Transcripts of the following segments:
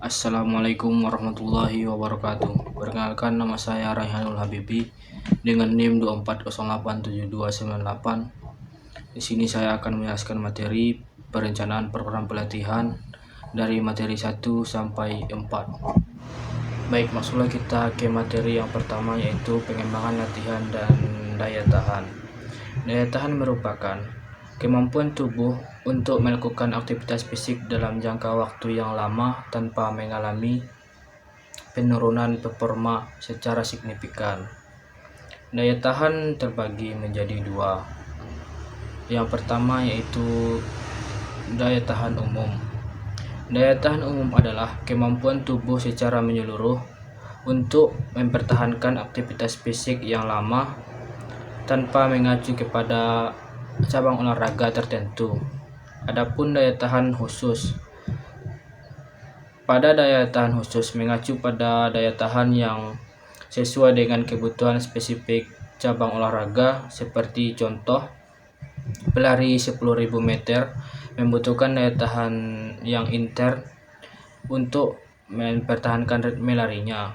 Assalamualaikum warahmatullahi wabarakatuh. Perkenalkan, nama saya Raihanul Habibi dengan NIM 24087298. Di sini saya akan menjelaskan materi perencanaan program pelatihan dari materi 1 sampai 4. Baik, masuklah kita ke materi yang pertama, yaitu pengembangan latihan dan daya tahan. Daya tahan merupakan kemampuan tubuh untuk melakukan aktivitas fisik dalam jangka waktu yang lama tanpa mengalami penurunan performa secara signifikan. Daya tahan terbagi menjadi dua. Yang pertama yaitu daya tahan umum. Daya tahan umum adalah kemampuan tubuh secara menyeluruh untuk mempertahankan aktivitas fisik yang lama tanpa mengacu kepada cabang olahraga tertentu. Adapun daya tahan khusus. Pada daya tahan khusus mengacu pada daya tahan yang sesuai dengan kebutuhan spesifik cabang olahraga, seperti contoh pelari 10.000 meter membutuhkan daya tahan yang intern untuk mempertahankan ritme larinya.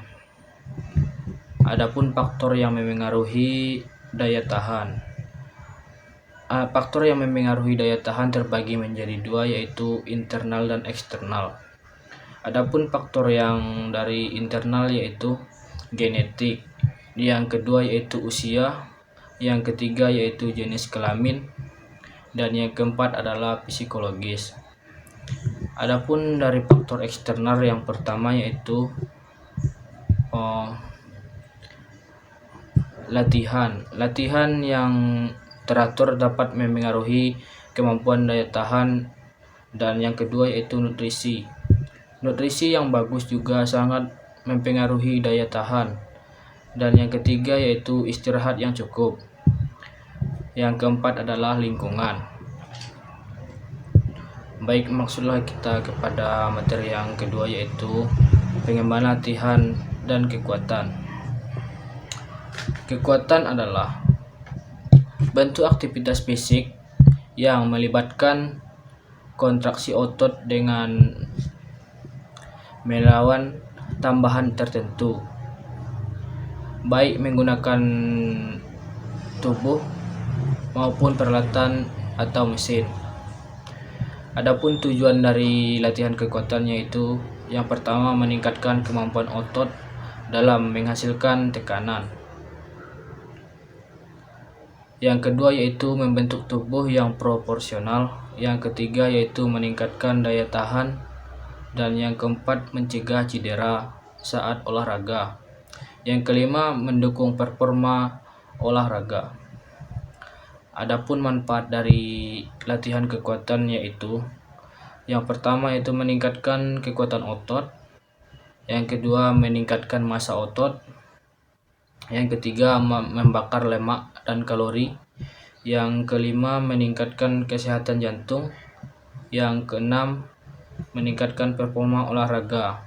Adapun faktor yang memengaruhi daya tahan. Faktor yang memengaruhi daya tahan terbagi menjadi dua, yaitu internal dan eksternal. Adapun faktor yang dari internal yaitu genetik, yang kedua yaitu usia, yang ketiga yaitu jenis kelamin, dan yang keempat adalah psikologis. Adapun dari faktor eksternal, yang pertama yaitu latihan yang teratur dapat memengaruhi kemampuan daya tahan, dan yang kedua yaitu nutrisi yang bagus juga sangat mempengaruhi daya tahan, dan yang ketiga yaitu istirahat yang cukup. Yang keempat adalah lingkungan. Baik, maksudlah kita kepada materi yang kedua, yaitu pengembangan latihan dan kekuatan. Kekuatan adalah bentuk aktivitas fisik yang melibatkan kontraksi otot dengan melawan tambahan tertentu, baik menggunakan tubuh maupun peralatan atau mesin. Adapun tujuan dari latihan kekuatan yaitu yang pertama meningkatkan kemampuan otot dalam menghasilkan tekanan. Yang kedua yaitu membentuk tubuh yang proporsional. Yang ketiga yaitu meningkatkan daya tahan, dan yang keempat mencegah cedera saat olahraga. Yang kelima mendukung performa olahraga. Adapun manfaat dari latihan kekuatan yaitu yang pertama yaitu meningkatkan kekuatan otot, yang kedua meningkatkan massa otot, yang ketiga membakar lemak dan kalori, yang kelima meningkatkan kesehatan jantung, yang keenam meningkatkan performa olahraga.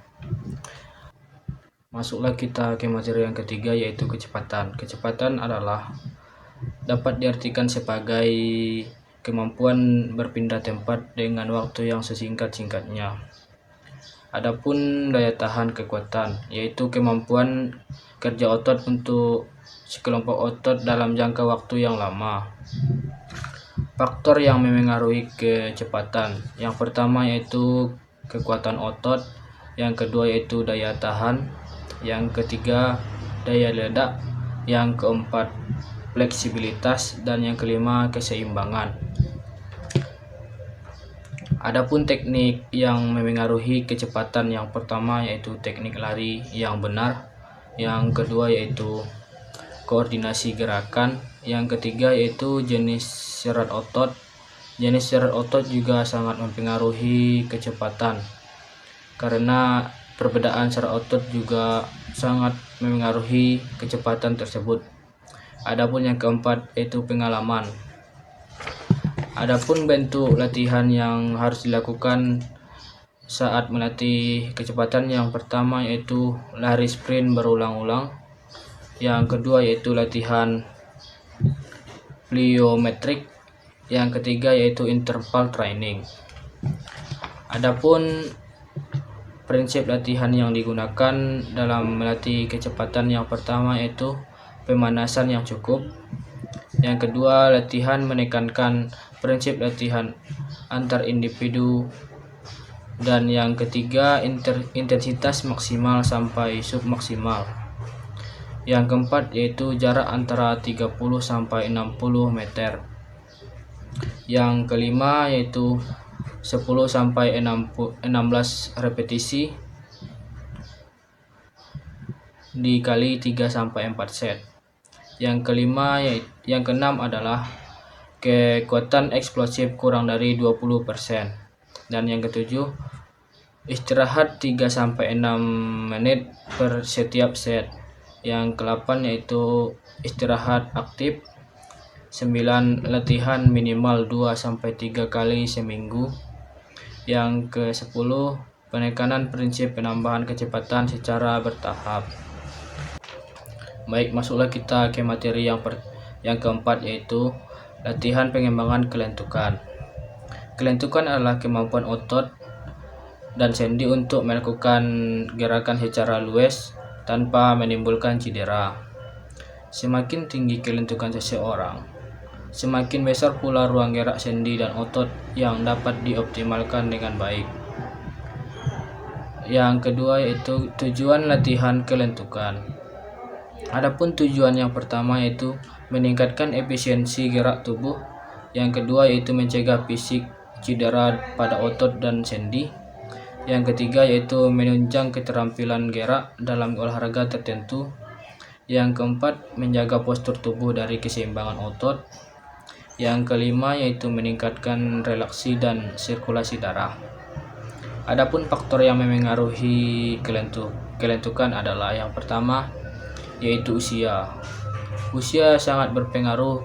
Masuklah kita ke materi yang ketiga, yaitu kecepatan. Kecepatan adalah dapat diartikan sebagai kemampuan berpindah tempat dengan waktu yang sesingkat-singkatnya. Adapun daya tahan kekuatan yaitu kemampuan kerja otot untuk sekelompok otot dalam jangka waktu yang lama. Faktor yang memengaruhi kecepatan, yang pertama yaitu kekuatan otot, yang kedua yaitu daya tahan, yang ketiga daya ledak, yang keempat fleksibilitas, dan yang kelima keseimbangan. Adapun teknik yang memengaruhi kecepatan, yang pertama yaitu teknik lari yang benar, yang kedua yaitu koordinasi gerakan, yang ketiga yaitu jenis serat otot. Jenis serat otot juga sangat mempengaruhi kecepatan, karena perbedaan serat otot juga sangat memengaruhi kecepatan tersebut. Adapun yang keempat yaitu pengalaman. Adapun bentuk latihan yang harus dilakukan saat melatih kecepatan, yang pertama yaitu lari sprint berulang-ulang, yang kedua yaitu latihan plyometrik, yang ketiga yaitu interval training. Adapun Prinsip latihan yang digunakan dalam melatih kecepatan yang pertama yaitu pemanasan yang cukup. Yang kedua, latihan menekankan prinsip latihan antar individu. Dan yang ketiga, intensitas maksimal sampai submaksimal. Yang keempat yaitu jarak antara 30 sampai 60 meter. Yang kelima yaitu 10 sampai 16 repetisi dikali 3 sampai 4 set. Yang keenam adalah kekuatan eksplosif kurang dari 20%. Dan yang ketujuh, istirahat 3 sampai 6 menit per setiap set. Yang ke-8 yaitu istirahat aktif 9, latihan minimal 2 sampai 3 kali seminggu. Yang ke-10, penekanan prinsip penambahan kecepatan secara bertahap. Baik, masuklah kita ke materi yang keempat yaitu latihan pengembangan kelentukan. Kelentukan adalah kemampuan otot dan sendi untuk melakukan gerakan secara luas tanpa menimbulkan cedera. Semakin tinggi kelentukan seseorang, semakin besar pula ruang gerak sendi dan otot yang dapat dioptimalkan dengan baik. Yang kedua yaitu tujuan latihan kelentukan. Adapun tujuan yang pertama yaitu meningkatkan efisiensi gerak tubuh. Yang kedua yaitu mencegah fisik cedera pada otot dan sendi. Yang ketiga yaitu menunjang keterampilan gerak dalam olahraga tertentu. Yang keempat, menjaga postur tubuh dari keseimbangan otot. Yang kelima yaitu meningkatkan relaksi dan sirkulasi darah. Adapun faktor yang memengaruhi kelentukan adalah yang pertama yaitu usia. Usia sangat berpengaruh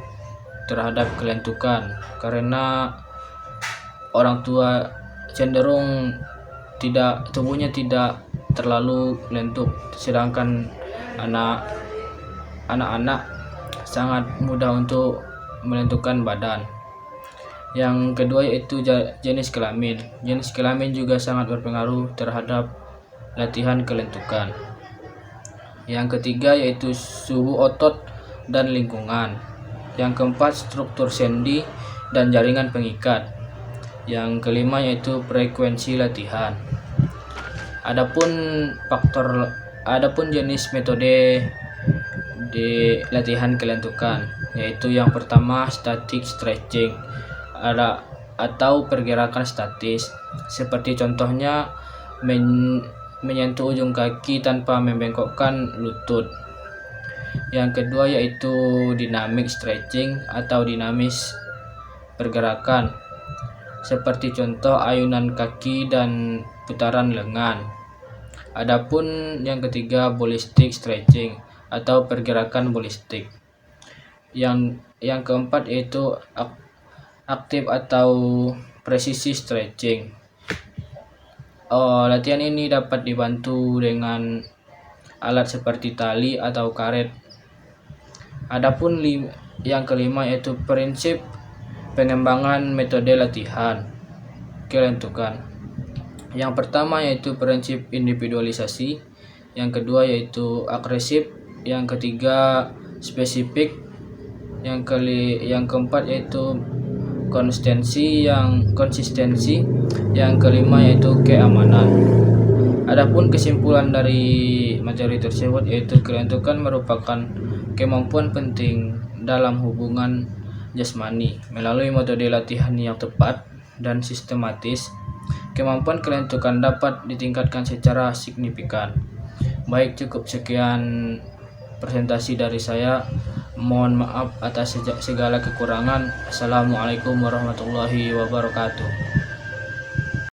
terhadap kelentukan karena orang tua cenderung tubuhnya tidak terlalu lentuk, sedangkan anak-anak sangat mudah untuk melentukan badan. Yang kedua yaitu jenis kelamin. Jenis kelamin juga sangat berpengaruh terhadap latihan kelentukan. Yang ketiga yaitu suhu otot dan lingkungan. Yang keempat, struktur sendi dan jaringan pengikat. Yang kelima yaitu frekuensi latihan. Adapun jenis metode di latihan kelentukan yaitu yang pertama static stretching atau pergerakan statis, seperti contohnya menyentuh ujung kaki tanpa membengkokkan lutut. Yang kedua yaitu dynamic stretching atau dinamis pergerakan, seperti contoh ayunan kaki dan putaran lengan. Adapun yang ketiga ballistic stretching atau pergerakan balistik. Yang keempat yaitu aktif atau presisi stretching. Latihan ini dapat dibantu dengan alat seperti tali atau karet. Adapun yang kelima yaitu prinsip pengembangan metode latihan kelentukan. Yang pertama yaitu prinsip individualisasi, yang kedua yaitu agresif, yang ketiga spesifik, yang keempat yaitu konsistensi, yang kelima yaitu keamanan. Adapun kesimpulan dari materi tersebut yaitu kelentukan merupakan kemampuan penting dalam hubungan jasmani. Melalui metode latihan yang tepat dan sistematis, kemampuan kelentukan dapat ditingkatkan secara signifikan. Baik, cukup sekian presentasi dari saya. Mohon maaf atas segala kekurangan. Assalamualaikum warahmatullahi wabarakatuh.